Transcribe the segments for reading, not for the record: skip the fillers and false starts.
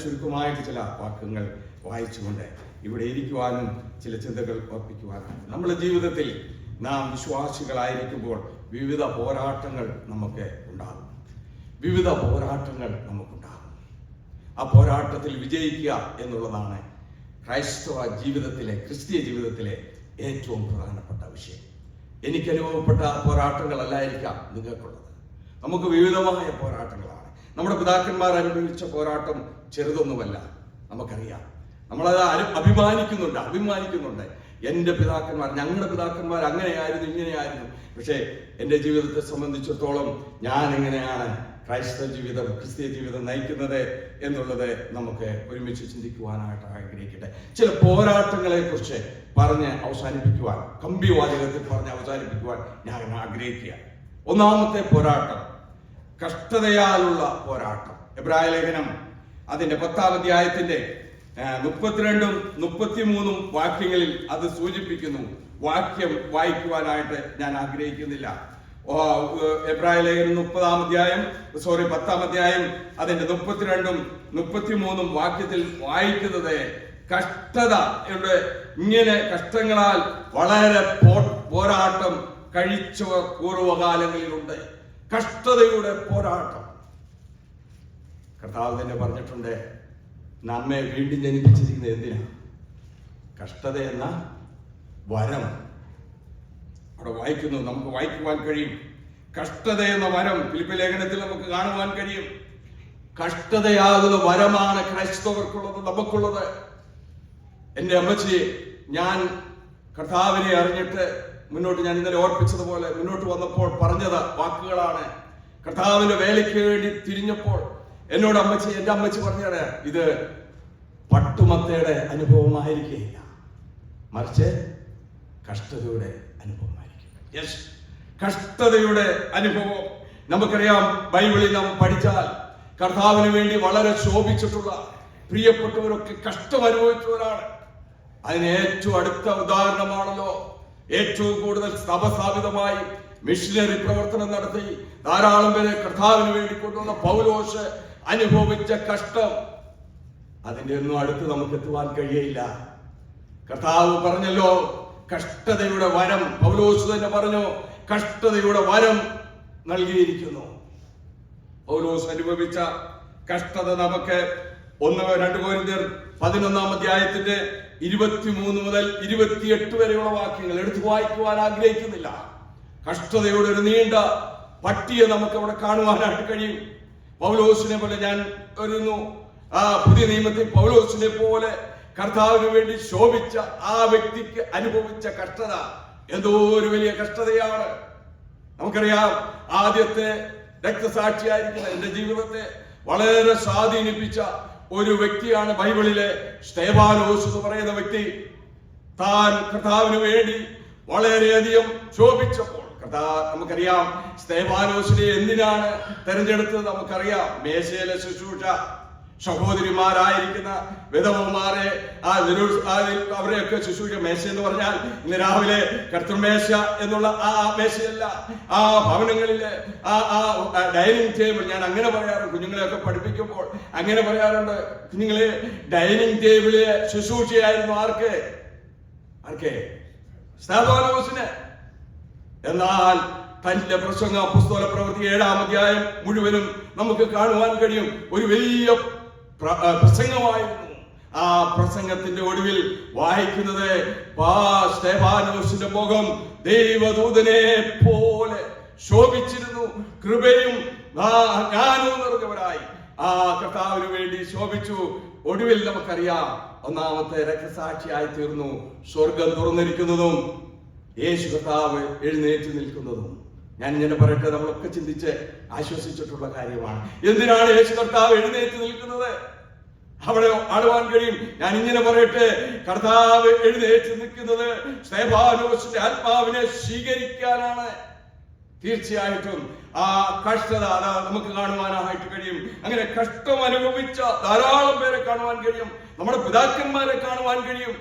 ചുരുക്കമായിട്ട് ചില വാക്യങ്ങൾ വായിച്ചുകൊണ്ട് ഇവിടെ ഇരിക്കുവാനും ചില ചിന്തകൾ ഓർപ്പിക്കുവാനും. നമ്മുടെ ജീവിതത്തിൽ നാം വിശ്വാസികളായിരിക്കുമ്പോൾ വിവിധ പോരാട്ടങ്ങൾ നമുക്ക് ഉണ്ടാകും. ആ പോരാട്ടത്തിൽ വിജയിക്കുക എന്നുള്ളതാണ് ക്രൈസ്തവ ജീവിതത്തിലെ, ക്രിസ്തീയ ജീവിതത്തിലെ ഏറ്റവും പ്രധാനപ്പെട്ട വിഷയം. എനിക്ക് അനുഭവപ്പെട്ട പോരാട്ടങ്ങളല്ലായിരിക്കാം നിങ്ങൾക്കുള്ളത്. നമുക്ക് വിവിധമായ പോരാട്ടങ്ങളാണ്. നമ്മുടെ പിതാക്കന്മാർ അനുഭവിച്ച പോരാട്ടം ചെറുതൊന്നുമല്ല, നമുക്കറിയാം. നമ്മളത് അഭിമാനിക്കുന്നുണ്ട്. എൻ്റെ പിതാക്കന്മാർ, ഞങ്ങളുടെ പിതാക്കന്മാർ അങ്ങനെയായിരുന്നു, ഇങ്ങനെയായിരുന്നു. പക്ഷേ എൻ്റെ ജീവിതത്തെ സംബന്ധിച്ചിടത്തോളം ഞാൻ എങ്ങനെയാണ് ക്രൈസ്തവ ജീവിതം, ക്രിസ്തീയ ജീവിതം നയിക്കുന്നത് എന്നുള്ളത് നമുക്ക് ഒരുമിച്ച് ചിന്തിക്കുവാനായിട്ട് ആഗ്രഹിക്കട്ടെ. ചില പോരാട്ടങ്ങളെ കുറിച്ച് പറഞ്ഞ് അവസാനിപ്പിക്കുവാൻ, കമ്പിവാചകത്തിൽ പറഞ്ഞ് അവസാനിപ്പിക്കുവാൻ ഞാൻ ആഗ്രഹിക്കുക. ഒന്നാമത്തെ പോരാട്ടം കഷ്ടതയാലുള്ള പോരാട്ടം. എബ്രായ ലേഖനം അതിന്റെ 10-ാം അധ്യായത്തിന്റെ 32-ഉം 33-ഉം വാക്യങ്ങളിൽ അത് സൂചിപ്പിക്കുന്നു. വാക്യം വായിക്കുവാനായിട്ട് ഞാൻ ആഗ്രഹിക്കുന്നില്ല. എബ്രായ ലേഖനം 10-ാം അധ്യായം അതിന്റെ 32-ഉം 33-ഉം വാക്യത്തിൽ വായിക്കുന്നത് കഷ്ടതയുടെ, ഇങ്ങനെ കഷ്ടങ്ങളാൽ വളരെ പോരാട്ടം കഴിച്ചവർ പൂർവ്വകാലങ്ങളിലുണ്ട്. കഷ്ടതയുടെ പോരാട്ടം. കർത്താവ് തന്നെ പറഞ്ഞിട്ടുണ്ട്, നമ്മെ വീണ്ടും ജനിപ്പിച്ചിരിക്കുന്നത് എന്തിനാ? കഷ്ടത എന്ന വരം. അവിടെ വായിക്കുന്നു, നമുക്ക് വായിക്കുവാൻ കഴിയും. കഷ്ടത എന്ന വരം ഫിലിപ്പി ലേഖനത്തിൽ നമുക്ക് കാണുവാൻ കഴിയും. കഷ്ടതയാകുന്ന വരമാണ് ക്രൈസ്തവർക്കുള്ളത്, നമുക്കുള്ളത്. എൻ്റെ അമ്മച്ചി, ഞാൻ കർത്താവിനെ അറിഞ്ഞിട്ട് മുന്നോട്ട്, ഞാൻ ഇന്നലെ ഓർപ്പിച്ചതുപോലെ മുന്നോട്ട് വന്നപ്പോൾ പറഞ്ഞത് വാക്കുകളാണ്. കർത്താവിന്റെ വേലയ്ക്ക് വേണ്ടി തിരിഞ്ഞപ്പോൾ എന്നോട് എൻ്റെ അമ്മച്ചി പറഞ്ഞത്, ഇത് പട്ടുമത്തയുടെ അനുഭവമായിരിക്കില്ല, മറിച്ച് കഷ്ടതയുടെ അനുഭവമായിരിക്കും. യെസ്, കഷ്ടതയുടെ അനുഭവം. നമുക്കറിയാം, ബൈബിളിൽ നാം പഠിച്ചാൽ കർത്താവിന് വേണ്ടി വളരെ ശോഭിച്ചിട്ടുള്ള പ്രിയപ്പെട്ടവരൊക്കെ കഷ്ടം അനുഭവിച്ചവരാണ്. അതിന് ഏറ്റവും അടുത്ത ഉദാഹരണമാണല്ലോ, ഏറ്റവും കൂടുതൽ സഭസ്ഥാപിതമായി മിഷനറി പ്രവർത്തനം നടത്തി ധാരാളം പേരെ കർത്താവിന് വേണ്ടി കൊണ്ടുവന്ന പൗലോസ് അനുഭവിച്ച കഷ്ടം. അതിന്റെ ഒന്നും അടുത്ത് നമുക്ക് എത്തുവാൻ കഴിയയില്ല. കർത്താവ് പറഞ്ഞല്ലോ, കഷ്ടതയുടെ വരം. പൗലോസ് തന്നെ പറഞ്ഞു, കഷ്ടതയുടെ വരം നൽകിയിരിക്കുന്നു. പൗലോസ് അനുഭവിച്ച കഷ്ടത നമുക്ക് 1-2 കൊരിന്ത്യർ 11-ാം അധ്യായത്തിന്റെ 23 മുതൽ 28 വരെയുള്ള വാക്യങ്ങൾ എടുത്തു വായിക്കുവാൻ ആഗ്രഹിക്കുന്നില്ല. കഷ്ടതയുടെ ഒരു നീണ്ട പട്ടിക നമുക്ക് അവിടെ കാണുവാനായിട്ട് കഴിയും. പൗലോസിനെ പോലെ ഞാൻ പുതിയ നിയമത്തിൽ പൗലോസിനെ പോലെ കർത്താവിന് വേണ്ടി ശോഭിച്ച ആ വ്യക്തിക്ക് അനുഭവിച്ച കഷ്ടത എന്തോ ഒരു വലിയ കഷ്ടതയാണ്. നമുക്കറിയാം, ആദ്യത്തെ രക്തസാക്ഷിയായിരിക്കുന്ന, എന്റെ ജീവിതത്തെ വളരെ സ്വാധീനിപ്പിച്ച ഒരു വ്യക്തിയാണ് ബൈബിളിലെ സ്തെഫാനോസ് എന്ന് പറയുന്ന വ്യക്തി. താൻ കർത്താവിന് വേണ്ടി വളരെയധികം ശോഭിച്ചപ്പോൾ, നമുക്കറിയാം സ്തെഫാനോസിനെ എന്തിനാണ് തെരഞ്ഞെടുത്തത് നമുക്കറിയാം. മേശയിലെ ശുശ്രൂഷ, സഹോദരിമാരായിരിക്കുന്ന വിധവമാരെ അവരെയൊക്കെ ശുശ്രൂഷ. മേശ എന്ന് പറഞ്ഞാൽ ഇന്ന് രാവിലെ കർത്തൃമേശ എന്നുള്ള ആ മേശയല്ല, ആ ഭവനങ്ങളിലെ ആ ഡൈനിങ് ടേബിൾ. ഞാൻ അങ്ങനെ പറയാറുണ്ട്, കുഞ്ഞുങ്ങളെയൊക്കെ പഠിപ്പിക്കുമ്പോൾ അങ്ങനെ പറയാറുണ്ട്. കുഞ്ഞുങ്ങളെ, ഡൈനിങ് ടേബിളിലെ ശുശ്രൂഷയായിരുന്നു ആർക്ക്? സ്തെഫാനോസിന്. എന്നാൽ തന്റെ പുസ്തക പ്രവൃത്തി 7-ാം അധ്യായം മുഴുവനും നമുക്ക് കാണുവാൻ കഴിയും. ഒരു വലിയ പ്രസംഗമായിരുന്നു. ആ പ്രസംഗത്തിന്റെ ഒടുവിൽ വായിക്കുന്നത്, സ്തെഫാനോസിന്റെ മുഖം ദൈവദൂതനെ പോലെ ശോഭിച്ചിരുന്നു, കൃപയും ജ്ഞാനവും നിറഞ്ഞവരായി ആ കർത്താവിന് വേണ്ടി ശോഭിച്ചു. ഒടുവിൽ നമുക്കറിയാം, ഒന്നാമത്തെ രക്തസാക്ഷിയായി തീർന്നു. സ്വർഗം തുറന്നിരിക്കുന്നതും യേശു കർത്താവ് എഴുന്നേറ്റ് നിൽക്കുന്നതും. ഞാൻ ഇങ്ങനെ പറയട്ടെ, നമ്മളൊക്കെ ചിന്തിച്ച് ആശ്വസിച്ചിട്ടുള്ള കാര്യമാണ്. എന്തിനാണ് യേശു കർത്താവ് എഴുന്നേറ്റ് നിൽക്കുന്നത്? അവിടെ ആടുവാൻ കഴിയും. ഞാൻ ഇങ്ങനെ പറയട്ടെ, കർത്താവ് എഴുന്നേറ്റ് നിൽക്കുന്നത് സ്തെഫാനോസിന്റെ ആത്മാവിനെ സ്വീകരിക്കാനാണ്. തീർച്ചയായിട്ടും ആ കഷ്ടത നമുക്ക് കാണുവാനായിട്ട് കഴിയും. അങ്ങനെ കഷ്ടം അനുഭവിച്ച ധാരാളം പേരെ കാണുവാൻ കഴിയും. നമ്മുടെ പിതാക്കന്മാരെ കാണുവാൻ കഴിയും.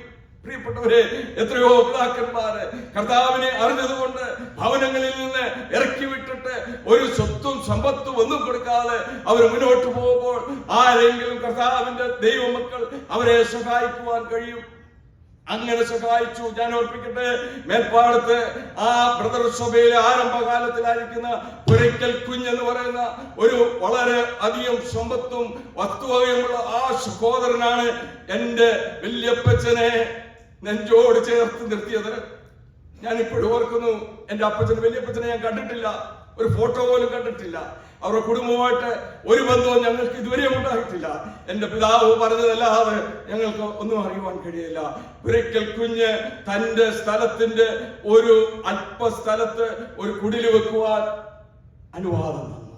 പ്രിയപ്പെട്ടവരെ, എത്രയോ പിതാക്കന്മാര് കർത്താവിനെ അറിഞ്ഞതുകൊണ്ട് ഭവനങ്ങളിൽ നിന്ന് ഇറക്കി വിട്ടിട്ട് ഒരു സ്വത്തും സമ്പത്തും ഒന്നും കൊടുക്കാതെ അവർ മുന്നോട്ട് പോകുമ്പോൾ ആരെങ്കിലും കർത്താവിന്റെ ദൈവമക്കൾ അവരെ സഹായിക്കുവാൻ കഴിയും. അങ്ങനെ സഹായിച്ചു. ഞാൻ ഓർപ്പിക്കട്ടെ, മേൽപ്പാടത്ത് ആ ബ്രദർ സഭയിലെ ആരംഭകാലത്തിലായിരിക്കുന്ന പുരയ്ക്കൽ കുഞ്ഞെന്ന് പറയുന്ന ഒരു വളരെ അധികം സമ്പത്തും വസ്തുവകയുമുള്ള ആ സഹോദരനാണ് എന്റെ വല്യപ്പച്ചനെ നെഞ്ചോട് ചേർത്ത് നിർത്തിയത്. ഞാൻ ഇപ്പോഴും ഓർക്കുന്നു, എന്റെ അപ്പച്ചന് വല്യപ്പച്ചനെ ഞാൻ കണ്ടിട്ടില്ല, ഒരു ഫോട്ടോ പോലും കണ്ടിട്ടില്ല. അവരുടെ കുടുംബമായിട്ട് ഒരു ബന്ധവും ഞങ്ങൾക്ക് ഇതുവരെയും ഉണ്ടായിട്ടില്ല. എന്റെ പിതാവ് പറഞ്ഞതല്ലാതെ ഞങ്ങൾക്ക് ഒന്നും അറിയുവാൻ കഴിയില്ല. ഒരിക്കൽ കുഞ്ഞ് തന്റെ സ്ഥലത്തിന്റെ ഒരു അല്പസ്ഥലത്ത് ഒരു കുടില് വെക്കുവാൻ അനുവാദം തന്നു.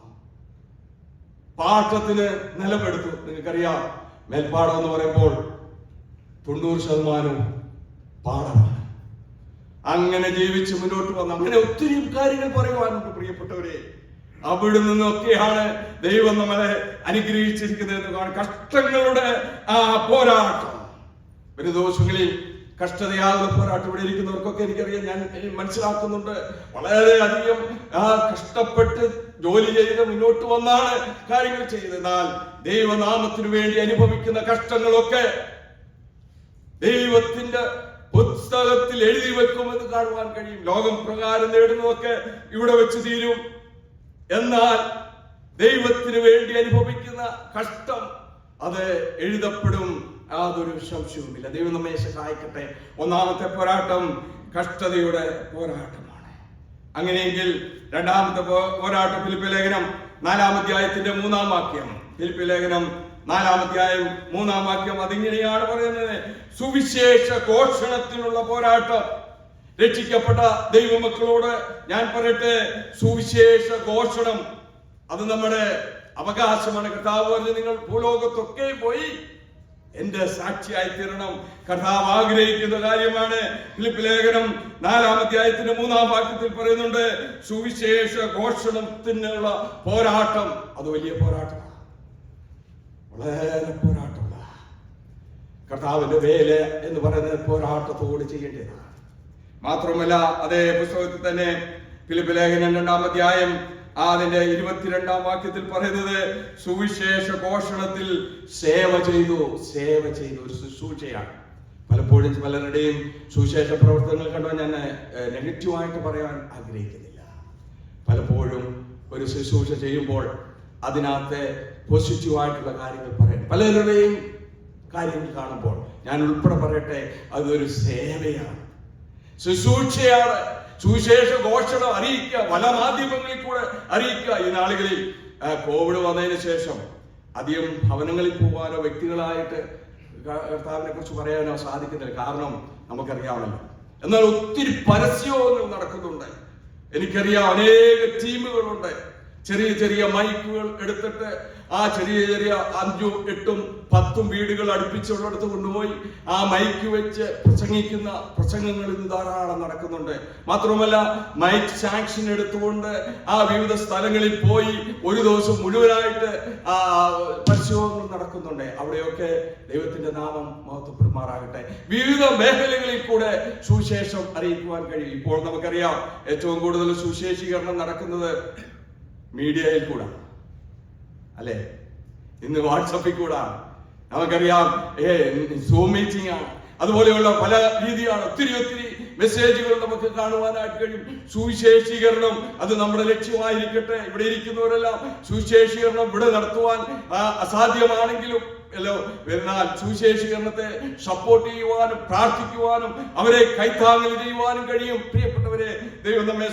പാട്ടത്തിന് നിലമെടുത്തു. നിങ്ങൾക്കറിയാം, മേൽപ്പാടം എന്ന് പറയുമ്പോൾ 90% പാടമാണ്. അങ്ങനെ ജീവിച്ച് മുന്നോട്ട് വന്നു. അങ്ങനെ ഒത്തിരി കാര്യങ്ങൾ പറയുവാനുണ്ട് പ്രിയപ്പെട്ടവരെ. അവിടെ നിന്നൊക്കെയാണ് ദൈവം നമ്മളെ അനുഗ്രഹിച്ചിരിക്കുന്നത്. കഷ്ടങ്ങളുടെ ആ പോരാട്ടം, ഒരു ദിവസങ്ങളിൽ കഷ്ടതയാകുന്ന പോരാട്ടം ഇവിടെ ഇരിക്കുന്നവർക്കൊക്കെ എനിക്കറിയാം, ഞാൻ മനസ്സിലാക്കുന്നുണ്ട്. വളരെയധികം കഷ്ടപ്പെട്ട് ജോലി ചെയ്ത് മുന്നോട്ട് വന്നാണ് കാര്യങ്ങൾ ചെയ്തതാൽ ദൈവനാമത്തിന് വേണ്ടി അനുഭവിക്കുന്ന കഷ്ടങ്ങളൊക്കെ ദൈവത്തിന്റെ പുസ്തകത്തിൽ എഴുതി വെക്കുമെന്ന് കാണുവാൻ കഴിയും. ലോകം പ്രകാരം നേടുന്നതൊക്കെ ഇവിടെ വെച്ച് തീരും. എന്നാൽ ദൈവത്തിന് വേണ്ടി അനുഭവിക്കുന്ന കഷ്ടം അത് എഴുതപ്പെടും, യാതൊരു സംശയവുമില്ല. ദൈവം നമ്മെ സഹായിക്കട്ടെ. ഒന്നാമത്തെ പോരാട്ടം കഷ്ടതയുടെ പോരാട്ടമാണ്. അങ്ങനെയെങ്കിൽ രണ്ടാമത്തെ പോരാട്ടം ഫിലിപ്പി ലേഖനം 4-ാം അധ്യായത്തിന്റെ 3-ാം വാക്യം. ഫിലിപ്പി ലേഖനം 4-ാം അധ്യായം 3-ാം വാക്യം അതിങ്ങനെയാണ് പറയുന്നത്: സുവിശേഷ ഘോഷണത്തിനുള്ള പോരാട്ടം. രക്ഷിക്കപ്പെട്ട ദൈവമക്കളോട് ഞാൻ പറയട്ടെ, സുവിശേഷ ഘോഷണം അത് നമ്മുടെ അവകാശമാണ്. കർത്താവ് പറഞ്ഞു, നിങ്ങൾ ഭൂലോകത്തൊക്കെ പോയി എന്റെ സാക്ഷിയായി തീരണം. കർത്താവ് ആഗ്രഹിക്കുന്ന കാര്യമാണ്. ഫിലിപ്പി ലേഖനം 4-ാം അധ്യായത്തിന്റെ 3-ാം വാക്യത്തിൽ പറയുന്നുണ്ട്, സുവിശേഷ ഘോഷണത്തിനുള്ള പോരാട്ടം. അത് വലിയ പോരാട്ടമാണ്, വളരെ പോരാട്ടമുള്ള കർത്താവിന്റെ വേല എന്ന് പറയുന്നത് പോരാട്ടത്തോട് ചെയ്യേണ്ടതാണ്. മാത്രമല്ല, അതേ പുസ്തകത്തിൽ തന്നെ ഫിലിപ്പി ലേഖനം 2-ാം അധ്യായം അതിന്റെ 22-ാം വാക്യത്തിൽ പറയുന്നത്, സുവിശേഷ ഘോഷണത്തിൽ സേവ ചെയ്തു. ഒരു ശുശ്രൂഷയാണ്. പലപ്പോഴും പലരുടെയും സുവിശേഷ പ്രവർത്തനങ്ങൾ കണ്ടോ ഞാൻ നെഗറ്റീവായിട്ട് പറയാൻ ആഗ്രഹിക്കുന്നില്ല. പലപ്പോഴും ഒരു ശുശ്രൂഷ ചെയ്യുമ്പോൾ അതിനകത്ത് പോസിറ്റീവായിട്ടുള്ള കാര്യങ്ങൾ പറയാൻ പലരുടെയും കാര്യങ്ങൾ കാണുമ്പോൾ ഞാൻ ഉൾപ്പെടെ പറയട്ടെ, അതൊരു സേവയാണ്, ശുശ്രൂഷയാണ്. സുവിശേഷ ഘോഷണം അറിയിക്കുക, പല മാധ്യമങ്ങളിൽ കൂടെ അറിയിക്കുക. ഈ നാളുകളിൽ കോവിഡ് വന്നതിന് ശേഷം അധികം ഭവനങ്ങളിൽ പോകാനോ വ്യക്തികളായിട്ട് കർത്താവിനെ കുറിച്ച് പറയാനോ സാധിക്കുന്നില്ല. കാരണം നമുക്കറിയാമല്ലോ. എന്നാൽ ഒത്തിരി പരസ്യങ്ങൾ നടക്കുന്നുണ്ട്. എനിക്കറിയാം, അനേക ടീമുകളുണ്ട്. ചെറിയ മൈക്കുകൾ എടുത്തിട്ട് ആ ചെറിയ 5ഉം 8ഉം 10ഉം വീടുകൾ അടുപ്പിച്ചുള്ളിടത്ത് കൊണ്ടുപോയി ആ മൈക്ക് വെച്ച് പ്രസംഗിക്കുന്ന പ്രസംഗങ്ങൾ ഇന്ന് ധാരാളം നടക്കുന്നുണ്ട്. മാത്രമല്ല, മൈക്ക് സാങ്ഷൻ എടുത്തുകൊണ്ട് ആ വിവിധ സ്ഥലങ്ങളിൽ പോയി ഒരു ദിവസം മുഴുവനായിട്ട് പരിശോധന നടക്കുന്നുണ്ട്. അവിടെയൊക്കെ ദൈവത്തിന്റെ നാമം മഹത്വപ്പെടുമാറാകട്ടെ. വിവിധ മേഖലകളിൽ കൂടെ സുവിശേഷം അറിയിക്കുവാൻ കഴിയും. ഇപ്പോൾ നമുക്കറിയാം, ഏറ്റവും കൂടുതൽ സുവിശേഷീകരണം നടക്കുന്നത് മീഡിയയിൽ കൂടെ അല്ലെ, ഇന്ന് വാട്സപ്പിൽ കൂടെ. നമുക്കറിയാം, സൂം മീറ്റിംഗ് ആണ്, അതുപോലെയുള്ള പല രീതിയാണ്. ഒത്തിരി മെസ്സേജുകൾ നമുക്ക് കാണുവാനായിട്ട് കഴിയും. സുവിശേഷീകരണം അത് നമ്മുടെ ലക്ഷ്യമായിരിക്കട്ടെ. ഇവിടെ ഇരിക്കുന്നവരെല്ലാം സുവിശേഷീകരണം ഇവിടെ നടത്തുവാൻ അസാധ്യമാണെങ്കിലും എന്നാൽ സുവിശേഷീകരണത്തെ സപ്പോർട്ട് ചെയ്യുവാനും പ്രാർത്ഥിക്കുവാനും അവരെ കൈത്താങ്ങൽ ചെയ്യുവാനും കഴിയും. പ്രിയപ്പെട്ടവരെ, ദൈവം നമ്മെ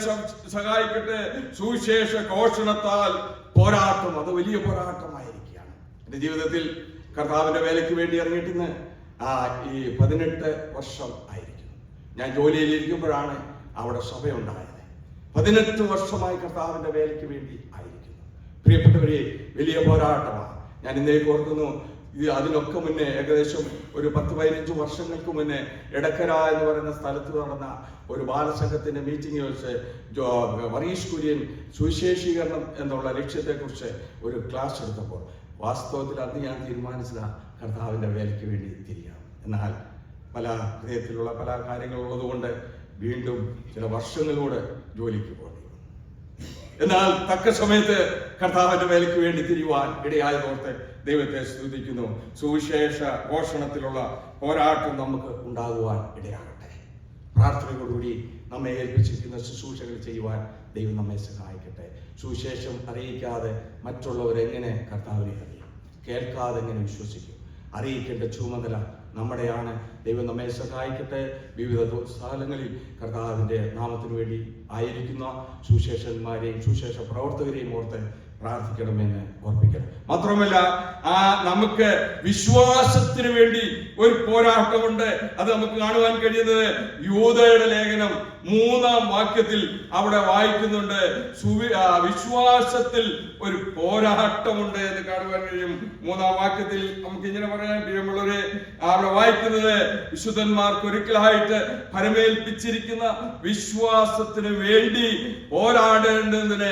സഹായിക്കട്ടെ. സുവിശേഷ ഘോഷണത്താൽ പോരാട്ടം അത് വലിയ പോരാട്ടമായിരിക്കുകയാണ്. എന്റെ ജീവിതത്തിൽ കർത്താവിന്റെ വേലയ്ക്ക് വേണ്ടി ഇറങ്ങിയിട്ടിന്ന് ഈ 18 വർഷം ആയിരിക്കും. ഞാൻ ജോലിയിൽ ഇരിക്കുമ്പോഴാണ് അവിടെ സഭയുണ്ടായത്. 18 വർഷമായി കർത്താവിന്റെ വേലയ്ക്ക് വേണ്ടി ആയിരിക്കുന്നു. പ്രിയപ്പെട്ടവരെ, വലിയ പോരാട്ടമാണ്. ഞാൻ ഇന്നേക്ക് ഓർക്കുന്നു, അതിനൊക്കെ മുന്നേ ഏകദേശം ഒരു 10-15 വർഷങ്ങൾക്ക് മുന്നേ എടക്കര എന്ന് പറയുന്ന സ്ഥലത്ത് നടന്ന ഒരു ബാലസംഘത്തിന്റെ മീറ്റിംഗ് വെച്ച് വറീഷ് കുര്യൻ സുവിശേഷീകരണം എന്നുള്ള ലക്ഷ്യത്തെക്കുറിച്ച് ഒരു ക്ലാസ് എടുത്തപ്പോൾ വാസ്തവത്തിൽ അന്ന് ഞാൻ തീരുമാനിച്ചതാണ് കർത്താവിന്റെ വേലയ്ക്ക് വേണ്ടി തിരിയണം. എന്നാൽ പല ഹൃദയത്തിലുള്ള പല കാര്യങ്ങളുള്ളത് കൊണ്ട് വീണ്ടും ചില വർഷങ്ങളോട് ജോലിക്ക് പോകേണ്ടി വന്നു. എന്നാൽ തക്ക സമയത്ത് കർത്താവിന്റെ വേലയ്ക്ക് വേണ്ടി തിരിയുവാൻ ഇടയായതോർത്ത് ദൈവത്തെ സ്തുതിക്കുന്നു. സുവിശേഷ ഘോഷണത്തിലുള്ള പോരാട്ടം നമുക്ക് ഉണ്ടാകുവാൻ ഇടയാകട്ടെ. പ്രാർത്ഥനയോടുകൂടി നമ്മെ ഏൽപ്പിച്ചിരിക്കുന്ന ശുശ്രൂഷകൾ ചെയ്യുവാൻ ദൈവം നമ്മെ സഹായിക്കട്ടെ. സുവിശേഷം അറിയിക്കാതെ മറ്റുള്ളവരെങ്ങനെ കർത്താവിനെ അറിയും? കേൾക്കാതെ എങ്ങനെ വിശ്വസിക്കും? അറിയിക്കേണ്ട ചുമതല നമ്മുടെയാണ്. ദൈവം നമ്മെ സഹായിക്കട്ടെ. വിവിധ സ്ഥലങ്ങളിൽ കർത്താവിന്റെ നാമത്തിനു വേണ്ടി ആയിരിക്കുന്ന സുവിശേഷന്മാരെയും സുവിശേഷ പ്രവർത്തകരെയും ഓർത്ത് പ്രാർത്ഥിക്കണമെന്ന് ഓർപ്പിക്കണം. മാത്രമല്ല, നമുക്ക് വിശ്വാസത്തിന് വേണ്ടി ഒരു പോരാട്ടമുണ്ട്. അത് നമുക്ക് കാണുവാൻ കഴിയുന്നത് യൂദയുടെ ലേഖനം 3-ാം വാക്യത്തിൽ അവിടെ വായിക്കുന്നുണ്ട്. വിശ്വാസത്തിൽ ഒരു പോരാട്ടമുണ്ട് എന്ന് കാണുവാൻ കഴിയും. 3-ാം വാക്യത്തിൽ നമുക്ക് ഇങ്ങനെ പറയാൻ കഴിയുമ്പോഴേ അവിടെ വായിക്കുന്നത്, വിശുദ്ധന്മാർക്ക് ഒരിക്കലായിട്ട് പരമേൽപ്പിച്ചിരിക്കുന്ന വിശ്വാസത്തിന് വേണ്ടി പോരാടേണ്ടതിനെ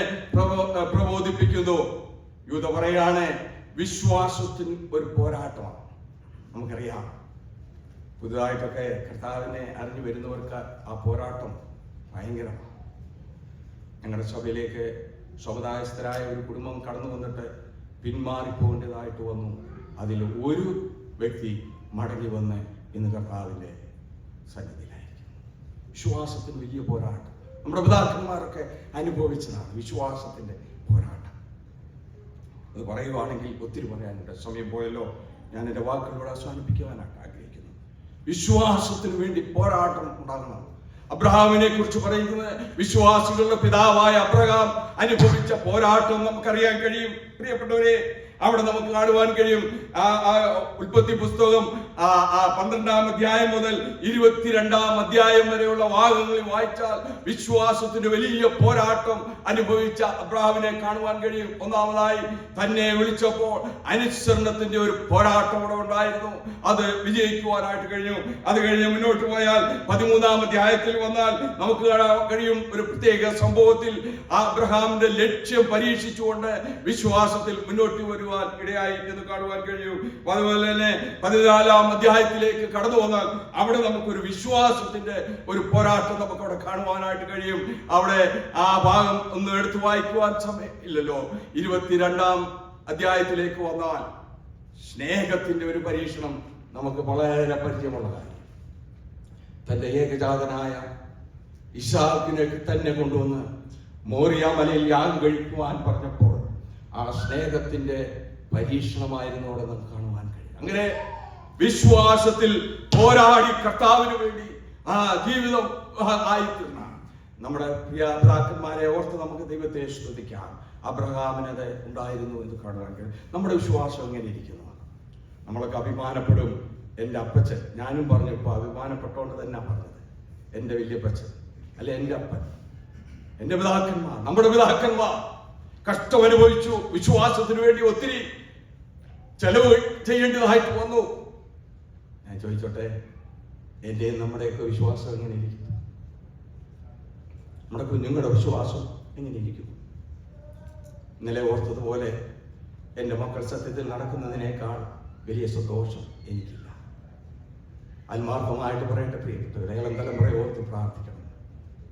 പ്രബോധിപ്പിക്കുന്നു. യൂദ പറയാണ്, വിശ്വാസത്തിന് ഒരു പോരാട്ടമാണ്. നമുക്കറിയാം, പുതുതായിട്ടൊക്കെ കർത്താവിനെ അറിഞ്ഞു വരുന്നവർക്ക് ആ പോരാട്ടം ഭയങ്കരമാണ്. ഞങ്ങളുടെ സഭയിലേക്ക് സമുദായസ്ഥരായ ഒരു കുടുംബം കടന്നു വന്നിട്ട് പിന്മാറിപ്പോകേണ്ടതായിട്ട് വന്നു. അതിൽ ഒരു വ്യക്തി മടങ്ങി വന്ന് ഇന്ന് കർത്താവിന്റെ സന്നിധിയിലായിരിക്കും. വിശ്വാസത്തിന് വലിയ പോരാട്ടം നമ്മുടെ പിതാക്കന്മാരൊക്കെ അനുഭവിച്ചതാണ്, വിശ്വാസത്തിന്റെ പോരാട്ടം. അത് പറയുവാണെങ്കിൽ ഒത്തിരി പറയാനുണ്ട്, സമയം പോയല്ലോ. ഞാൻ എൻ്റെ വാക്കുകളോട് അവസാനിപ്പിക്കുവാനാണ് ആഗ്രഹിക്കുന്നത്. വിശ്വാസത്തിന് വേണ്ടി പോരാട്ടം ഉണ്ടാകണം. അബ്രഹാമിനെ കുറിച്ച് പറയുന്നത്, വിശ്വാസികളുടെ പിതാവായ അബ്രഹാം അനുഭവിച്ച പോരാട്ടം നമുക്കറിയാൻ കഴിയും. പ്രിയപ്പെട്ടവരെ, അവിടെ നമുക്ക് കാണുവാൻ കഴിയും. ഉൽപ്പത്തി പുസ്തകം 12-ാം അധ്യായം മുതൽ 22-ാം അധ്യായം വരെയുള്ള ഭാഗങ്ങളിൽ വായിച്ചാൽ വിശ്വാസത്തിന്റെ വലിയ പോരാട്ടം അനുഭവിച്ച അബ്രഹാമിനെ കാണുവാൻ കഴിയും. ഒന്നാമതായി, തന്നെ വിളിച്ചപ്പോൾ അനുസരണത്തിന്റെ ഒരു പോരാട്ടം അവിടെ ഉണ്ടായിരുന്നു. അത് വിജയിക്കുവാനായിട്ട് കഴിഞ്ഞു. അത് കഴിഞ്ഞ് മുന്നോട്ട് പോയാൽ 13-ാം അധ്യായത്തിൽ വന്നാൽ നമുക്ക് കാണാൻ കഴിയും, ഒരു പ്രത്യേക സംഭവത്തിൽ അബ്രഹാമിന്റെ ലക്ഷ്യം പരീക്ഷിച്ചുകൊണ്ട് വിശ്വാസത്തിൽ മുന്നോട്ട് വരുവാൻ ഇടയായി എന്ന് കാണുവാൻ കഴിയും. അതുപോലെ തന്നെ 14-ാം അധ്യായത്തിലേക്ക് കടന്നു വന്നാൽ അവിടെ നമുക്കൊരു വിശ്വാസത്തിന്റെ ഒരു പോരാട്ടം നമുക്ക് അവിടെ കാണുവാനായിട്ട് കഴിയും. അവിടെ ആ ഭാഗം ഒന്ന് എടുത്തു വായിക്കുവാൻ സമയം ഇല്ലല്ലോ. 22-ാം അധ്യായത്തിലേക്ക് വന്നാൽ സ്നേഹത്തിന്റെ ഒരു പരീക്ഷണം നമുക്ക് വളരെ പരിചയമുള്ള കാര്യം. തന്റെ ഏകജാതനായ ഇസ്ഹാക്കിനെ തന്നെ കൊണ്ടുവന്ന് മോറിയ മലയിൽ യാഗം കഴിക്കുവാൻ പറഞ്ഞപ്പോൾ ആ സ്നേഹത്തിന്റെ പരീക്ഷണമായിരുന്നു അവിടെ നമുക്ക് കാണുവാൻ കഴിയും. അങ്ങനെ വിശ്വാസത്തിൽ പോരാടി കർത്താവിന് വേണ്ടി ആ ജീവിതം ആയിത്തീർന്ന നമ്മുടെ പ്രിയ പിതാക്കന്മാരെ ഓർത്ത് നമുക്ക് ദൈവത്തെ സ്തുതിക്കാം. അബ്രഹാമിനത് ഉണ്ടായിരുന്നു എന്ന് കാണുവാൻ കഴിയും. നമ്മുടെ വിശ്വാസം എങ്ങനെ ഇരിക്കുന്നു? നമ്മളൊക്കെ അഭിമാനപ്പെടും. എൻ്റെ അപ്പച്ചൻ, ഞാനും പറഞ്ഞപ്പോൾ അഭിമാനപ്പെട്ടോണ്ട് തന്നെ പറഞ്ഞത്, എൻ്റെ വല്യപ്പച്ചൻ അല്ലെ എൻ്റെ അപ്പൻ, എൻ്റെ പിതാക്കന്മാർ, നമ്മുടെ പിതാക്കന്മാർ കഷ്ടം അനുഭവിച്ചു. വിശ്വാസത്തിന് വേണ്ടി ഒത്തിരി ചെലവ് ചെയ്യേണ്ടതായിട്ട് വന്നു. ഞാൻ ചോദിച്ചോട്ടെ, എന്റെയും നമ്മുടെയൊക്കെ വിശ്വാസം എങ്ങനെ ഇരിക്കും? നമ്മുടെ കുഞ്ഞുങ്ങളുടെ വിശ്വാസം എങ്ങനെ ഇരിക്കും? ഇന്നലെ ഓർത്തതുപോലെ എൻ്റെ മക്കൾ സത്യത്തിൽ നടക്കുന്നതിനേക്കാൾ വലിയ സന്തോഷം എനിക്കില്ല. ആത്മാർത്ഥമായിട്ട് പറയട്ടെ പ്രിയപ്പെട്ടവരെ, ഇളം തലമുറയെ ഓർത്ത് പ്രാർത്ഥിക്കണം.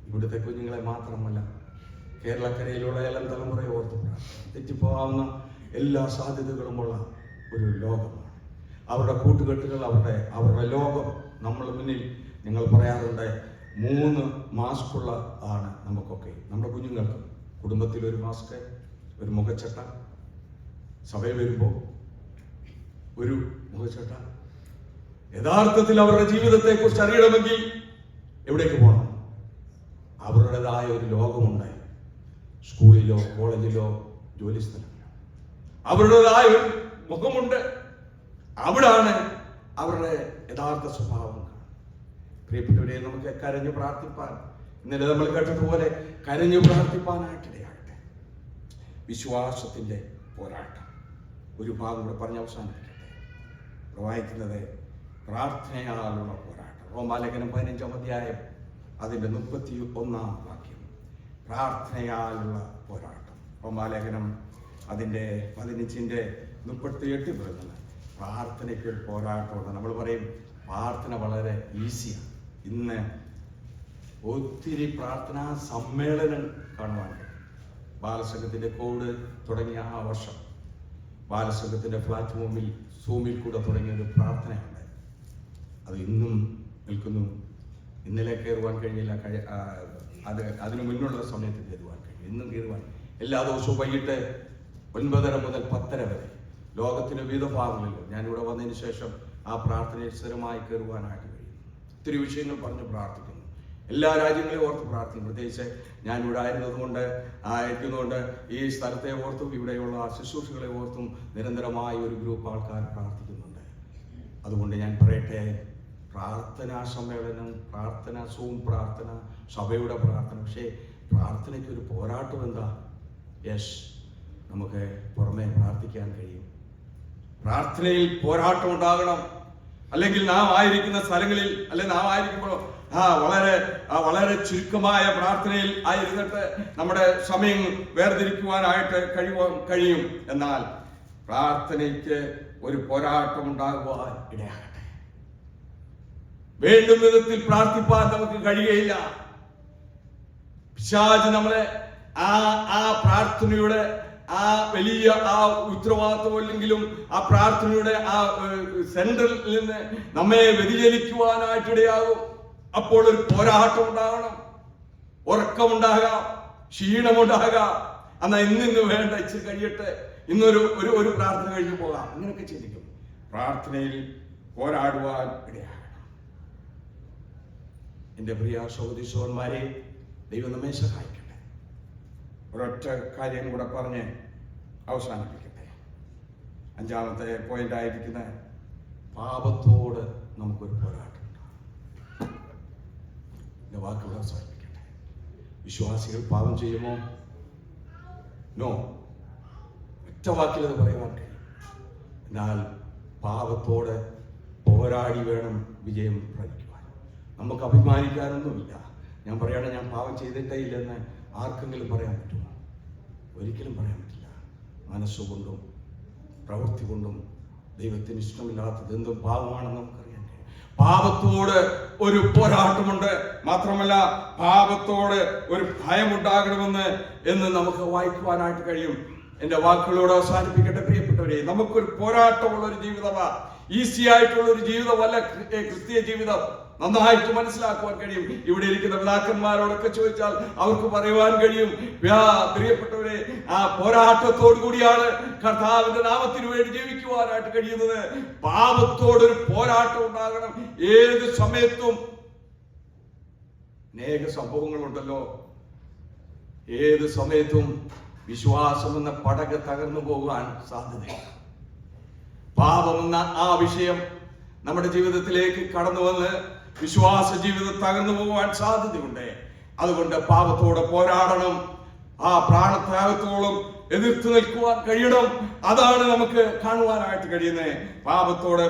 ഇവിടുത്തെ കുഞ്ഞുങ്ങളെ മാത്രമല്ല, കേരളക്കരയിലുള്ള ഇളം തലമുറയെ ഓർത്ത് പ്രാർത്ഥിക്കണം. തെറ്റിപ്പോകാവുന്ന എല്ലാ സാധ്യതകളുമുള്ള ഒരു ലോകമാണ്. അവരുടെ കൂട്ടുകെട്ടുകൾ, അവരുടെ ലോകം നമ്മൾ മുന്നിൽ. ഞങ്ങൾ പറയാറുണ്ട്, 3 മാസ്കുള്ള ആണ് നമുക്കൊക്കെ, നമ്മുടെ കുഞ്ഞുങ്ങൾക്ക്. കുടുംബത്തിൽ ഒരു മാസ്ക്, ഒരു മുഖച്ചട്ട, സഭയിൽ വരുമ്പോൾ ഒരു മുഖച്ചട്ട. യഥാർത്ഥത്തിൽ അവരുടെ ജീവിതത്തെ കുറിച്ച് അറിയണമെങ്കിൽ എവിടേക്ക് പോകണം? അവരുടേതായ ഒരു ലോകമുണ്ട്. സ്കൂളിലോ കോളേജിലോ ജോലി സ്ഥലങ്ങളിലോ അവരുടേതായ ഒരു മുഖമുണ്ട്. അവിടാണ് അവരുടെ യഥാർത്ഥ സ്വഭാവം. പ്രിയപ്പെട്ടവരെ, നമുക്ക് കരഞ്ഞു പ്രാർത്ഥിപ്പാൻ, ഇന്നലെ നമ്മൾ കേട്ടതുപോലെ കരഞ്ഞു പ്രാർത്ഥിപ്പാനായിട്ടിടയാകട്ടെ. വിശ്വാസത്തിന്റെ പോരാട്ടം ഒരു ഭാഗം കൂടെ പറഞ്ഞ് അവസാനിപ്പിക്കട്ടെ. വായിക്കുന്നത് പ്രാർത്ഥനയാലുള്ള പോരാട്ടം. റോമാലേഖനം 15-ാം അധ്യായം അതിന്റെ 31-ാം വാക്യം. പ്രാർത്ഥനയാലുള്ള പോരാട്ടം. റോമാലേഖനം അതിന്റെ 15-ന്റെ 38 പറയുന്നത് പ്രാർത്ഥനയ്ക്ക് ഒരു പോരാട്ടമുണ്ട്. നമ്മൾ പറയും പ്രാർത്ഥന വളരെ ഈസിയാണ്. ഇന്ന് ഒത്തിരി പ്രാർത്ഥനാ സമ്മേളനം കാണുവാൻ കഴിയും. ബാലസംഘത്തിന്റെ കോഡ് തുടങ്ങിയ ആ വർഷം ബാലസംഘത്തിന്റെ പ്ലാറ്റ്ഫോമിൽ സൂമിൽ കൂടെ തുടങ്ങിയ ഒരു പ്രാർത്ഥനയുണ്ട്. അത് ഇന്നും നിൽക്കുന്നു. ഇന്നലെ കയറുവാൻ കഴിഞ്ഞില്ല, അതിനു മുന്നുള്ള സമയത്ത് കയറുവാൻ കഴിയും. ഇന്നും കയറുവാൻ എല്ലാ ദിവസവും വൈകിട്ട് 9:30 മുതൽ 10:30 വരെ ലോകത്തിന്റെ വിവിധ ഭാഗങ്ങളിലും ഞാനിവിടെ വന്നതിന് ശേഷം ആ പ്രാർത്ഥനയിൽ സ്ഥിരമായി കയറുവാനായിട്ട് കഴിയും. ഒത്തിരി വിഷയങ്ങൾ പറഞ്ഞ് പ്രാർത്ഥിക്കുന്നു. എല്ലാ രാജ്യങ്ങളെയും ഓർത്ത് പ്രാർത്ഥിക്കും. പ്രത്യേകിച്ച് ഞാൻ ഇവിടെ ആയിരിക്കുന്നതുകൊണ്ട് ഈ സ്ഥലത്തെ ഓർത്തും ഇവിടെയുള്ള ശുശ്രൂഷകളെ ഓർത്തും നിരന്തരമായി ഒരു ഗ്രൂപ്പ് ആൾക്കാർ പ്രാർത്ഥിക്കുന്നുണ്ട്. അതുകൊണ്ട് ഞാൻ പറയട്ടെ, പ്രാർത്ഥനാ സമ്മേളനം, പ്രാർത്ഥന, സൂം പ്രാർത്ഥന, സഭയുടെ പ്രാർത്ഥന, പക്ഷേ പ്രാർത്ഥനയ്ക്ക് ഒരു പോരാട്ടം എന്താ? യെസ്, നമുക്ക് പുറമെ പ്രാർത്ഥിക്കാൻ കഴിയും. പ്രാർത്ഥനയിൽ പോരാട്ടം ഉണ്ടാകണം. അല്ലെങ്കിൽ നാം ആയിരിക്കുന്ന സ്ഥലങ്ങളിൽ, അല്ലെങ്കിൽ നാം ആയിരിക്കുമ്പോൾ വളരെ ചുരുക്കമായ പ്രാർത്ഥനയിൽ ആയിരുന്നിട്ട് നമ്മുടെ സമയം വേർതിരിക്കുവാനായിട്ട് കഴിയും. എന്നാൽ പ്രാർത്ഥനയ്ക്ക് ഒരു പോരാട്ടം ഉണ്ടാകുവാൻ ഇടയാകട്ടെ. വേണ്ടും വിധത്തിൽ പ്രാർത്ഥിപ്പാൻ നമുക്ക് കഴിയുകയില്ല. പിശാച് നമ്മളെ ആ പ്രാർത്ഥനയുടെ ആ വലിയ ആ ഉത്തരവാദിത്വമില്ലെങ്കിലും ആ പ്രാർത്ഥനയുടെ ആ സെന്ററിൽ നിന്ന് നമ്മെ വ്യതിചലിക്കുവാനായിട്ടിടയാകും. അപ്പോൾ ഒരു പോരാട്ടം ഉണ്ടാകണം, ഉറക്കമുണ്ടാകാം, ക്ഷീണമുണ്ടാകാം. എന്നാൽ ഇന്ന് വേണ്ട, ഇച്ചിരി കഴിയട്ടെ, ഇന്നൊരു പ്രാർത്ഥന കഴിഞ്ഞു പോകാം, അങ്ങനെയൊക്കെ ചിന്തിക്കും. പ്രാർത്ഥനയിൽ പോരാടുവാൻ ഇടയാകണം. എൻ്റെ പ്രിയ സഹോദരീസഹോദരന്മാരെ, ദൈവം നമ്മെ സഹായിക്കട്ടെ. ഒരൊറ്റ കാര്യം കൂടെ പറഞ്ഞ് അവസാനിപ്പിക്കട്ടെ. 5ാമത്തെ പോയിന്റ് ആയിരിക്കുന്ന പാപത്തോട് നമുക്കൊരു പോരാട്ടം. എൻ്റെ വാക്കുകൾ അവസാനിപ്പിക്കട്ടെ. വിശ്വാസികൾ പാപം ചെയ്യുമോ? നോ. ഒറ്റ വാക്കിൽ അത് പറയുവാൻ കഴിയും. എന്നാൽ പാപത്തോട് പോരാടി വേണം വിജയം പ്രാപിക്കുവാൻ. നമുക്ക് അഭിമാനിക്കാനൊന്നുമില്ല. ഞാൻ പറയണേ, ഞാൻ പാപം ചെയ്തിട്ടേ ഇല്ലെന്ന് ആർക്കെങ്കിലും പറയാൻ പറ്റുമോ? ഒരിക്കലും പറയാൻ പറ്റില്ല. മനസ്സുകൊണ്ടും പ്രവൃത്തി കൊണ്ടും ദൈവത്തിന് ഇഷ്ടമില്ലാത്തത് എന്തും പാപമാണെന്ന് നമുക്കറിയാം. പാപത്തോട് ഒരു പോരാട്ടമുണ്ട്. മാത്രമല്ല, പാപത്തോട് ഒരു ഭയമുണ്ടാകണമെന്ന് നമുക്ക് വായിക്കുവാനായിട്ട് കഴിയും. എന്റെ വാക്കുകളോട് അവസാനിപ്പിക്കട്ടെ. പ്രിയപ്പെട്ടവരെ, നമുക്കൊരു പോരാട്ടമുള്ള ഒരു ജീവിതമാണ്. ഈസി ആയിട്ടുള്ള ഒരു ജീവിതമല്ല ക്രിസ്തീയ ജീവിതം. നന്നായിട്ട് മനസ്സിലാക്കുവാൻ കഴിയും. ഇവിടെ ഇരിക്കുന്ന പിതാക്കന്മാരോടൊക്കെ ചോദിച്ചാൽ അവർക്ക് പറയുവാൻ കഴിയും. പ്രിയപ്പെട്ടവരെ, ആ പോരാട്ടത്തോടു കൂടിയാണ് കർത്താവിന്റെ നാമത്തിന് വേണ്ടി ജീവിക്കുവാനായിട്ട് കഴിയുന്നത്. പാപത്തോടൊരു പോരാട്ടം ഉണ്ടാകണം. ഏത് സമയത്തും അനേക സംഭവങ്ങളുണ്ടല്ലോ. ഏത് സമയത്തും വിശ്വാസം എന്ന പടക് തകർന്നു പോകാൻ സാധ്യതയില്ല. പാപമെന്ന ആ വിഷയം നമ്മുടെ ജീവിതത്തിലേക്ക് കടന്നു വന്ന് വിശ്വാസ ജീവിതം തകർന്നു പോകാൻ സാധ്യതയുണ്ട്. അതുകൊണ്ട് പാപത്തോട് പോരാടണം. ആ പ്രാണത്യാഗത്തോളം എതിർത്ത് നിൽക്കുവാൻ കഴിയണം. അതാണ് നമുക്ക് കാണുവാനായിട്ട് കഴിയുന്നത്. പാപത്തോടെ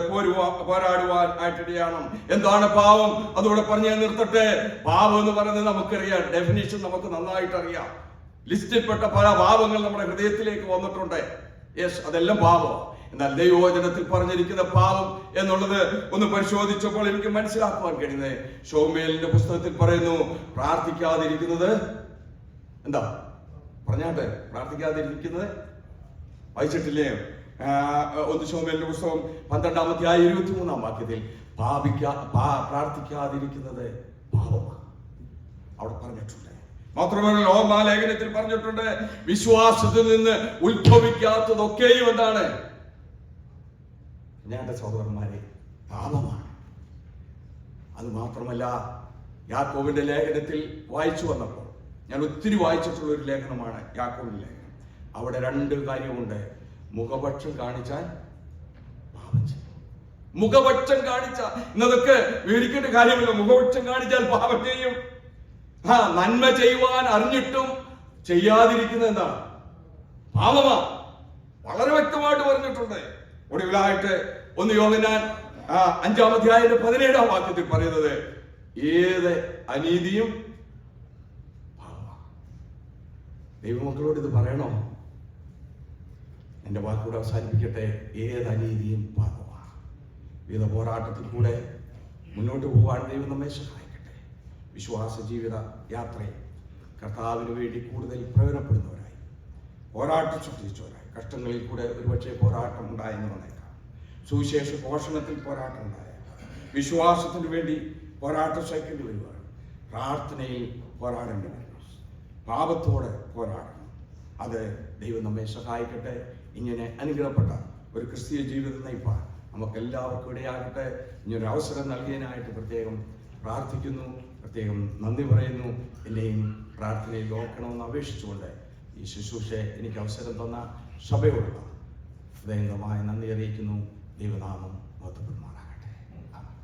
പോരാടുവാൻ ആയിട്ടിടയാണ്. എന്താണ് പാപം? അതോടെ പറഞ്ഞ് നിർത്തട്ടെ. പാപം എന്ന് പറയുന്നത് നമുക്കറിയാം, ഡെഫിനിഷൻ നമുക്ക് നന്നായിട്ട് അറിയാം. ലിസ്റ്റിൽപ്പെട്ട പല പാപങ്ങൾ നമ്മുടെ ഹൃദയത്തിലേക്ക് വന്നിട്ടുണ്ട്. യെസ്, അതെല്ലാം പാപം. എന്നാൽ ദൈവവചനത്തിൽ പറഞ്ഞിരിക്കുന്ന പാപം എന്നുള്ളത് ഒന്ന് പരിശോധിച്ചപ്പോൾ എനിക്ക് മനസ്സിലാക്കുവാൻ കഴിയുന്നത്, ശമൂവേലിന്റെ പുസ്തകത്തിൽ പറയുന്നു, പ്രാർത്ഥിക്കാതിരിക്കുന്നത് എന്താ പറഞ്ഞാട്ടെ? പ്രാർത്ഥിക്കാതിരിക്കുന്നത് വായിച്ചിട്ടില്ലേ? 1 ശമൂവേലിന്റെ പുസ്തകം 12-ാം അധ്യായം 23-ാം വാക്യത്തിൽ പ്രാർത്ഥിക്കാതിരിക്കുന്നത് പാപമാണ് അവിടെ പറഞ്ഞിട്ടുണ്ട്. മാത്രമല്ല, റോമാലേഖനത്തിൽ പറഞ്ഞിട്ടുണ്ട്, വിശ്വാസത്തിൽ നിന്ന് ഉത്ഭവിക്കാത്തതൊക്കെയും എന്താണ്? ഞങ്ങളുടെ സഹോദരന്മാരെ, പാപമാണ്. അത് മാത്രമല്ല, യാക്കോബിന്റെ ലേഖനത്തിൽ വായിച്ചു വന്നപ്പോൾ, ഞാൻ ഒത്തിരി വായിച്ചിട്ടുള്ള ഒരു ലേഖനമാണ് യാക്കോബിന്റെ ലേഖനം. അവിടെ 2 കാര്യമുണ്ട്. മുഖപക്ഷം കാണിച്ചാൽ പാപം ചെയ്യും. മുഖപക്ഷം കാണിച്ചാൽ, ഇന്നതൊക്കെ വിവരിക്കേണ്ട കാര്യമില്ല. മുഖപക്ഷം കാണിച്ചാൽ പാപം ചെയ്യും. നന്മ ചെയ്യുവാൻ അറിഞ്ഞിട്ടും ചെയ്യാതിരിക്കുന്നത് എന്താണ്? പാപമാ. വളരെ വ്യക്തമായിട്ട് പറഞ്ഞിട്ടുണ്ട്. ഒടുവിലായിട്ട് 1 യോഹന്നാൻ 5-ാം അധ്യായത്തിന്റെ 17-ാം വാക്യത്തിൽ പറയുന്നത്, ഏത് അനീതിയും പാപമാ. ദൈവമക്കളോട് ഇത് പറയണോ? എന്റെ വാക്കുകൂടെ അവസാനിപ്പിക്കട്ടെ. ഏത് അനീതിയും പാപമാണ്. വിവിധ പോരാട്ടത്തിൽ കൂടെ മുന്നോട്ട് പോകാൻ ദൈവം നമ്മെ സഹായിക്കട്ടെ. വിശ്വാസ ജീവിത യാത്രയിൽ കർത്താവിന് വേണ്ടി കൂടുതൽ പ്രയോജനപ്പെടുന്നവരായി, പോരാട്ടം ശ്രദ്ധിച്ചവരായി, കഷ്ടങ്ങളിൽ കൂടെ ഒരുപക്ഷെ പോരാട്ടം ഉണ്ടായെന്ന് വന്നേക്കാം, സുവിശേഷ പോഷണത്തിൽ പോരാട്ടം ഉണ്ടായേക്കാം, വിശ്വാസത്തിന് വേണ്ടി പോരാട്ടം സഹിക്കേണ്ടി വരുവാണ്, പ്രാർത്ഥനയിൽ പോരാടേണ്ടി വരും, പാപത്തോടെ പോരാടണം. അത് ദൈവം നമ്മെ സഹായിക്കട്ടെ. ഇങ്ങനെ അനുഗ്രഹപ്പെട്ട ഒരു ക്രിസ്തീയ ജീവിതം നയിപ്പാൻ നമുക്കെല്ലാവർക്കും ഇടയാകട്ടെ. ഇനിയൊരു അവസരം നൽകിയതിനായിട്ട് പ്രത്യേകം പ്രാർത്ഥിക്കുന്നു, പ്രത്യേകം നന്ദി പറയുന്നു. എന്നെയും പ്രാർത്ഥനയിൽ ഓർക്കണമെന്ന് അപേക്ഷിച്ചുകൊണ്ട് ഈ ശുശ്രൂഷയെ എനിക്ക് അവസരം തന്ന സഭയോടുള്ള ഹൃദയംഗമായ നന്ദി അറിയിക്കുന്നു. ദൈവനാമം മഹത്വപ്പെടുമാറാകട്ടെ.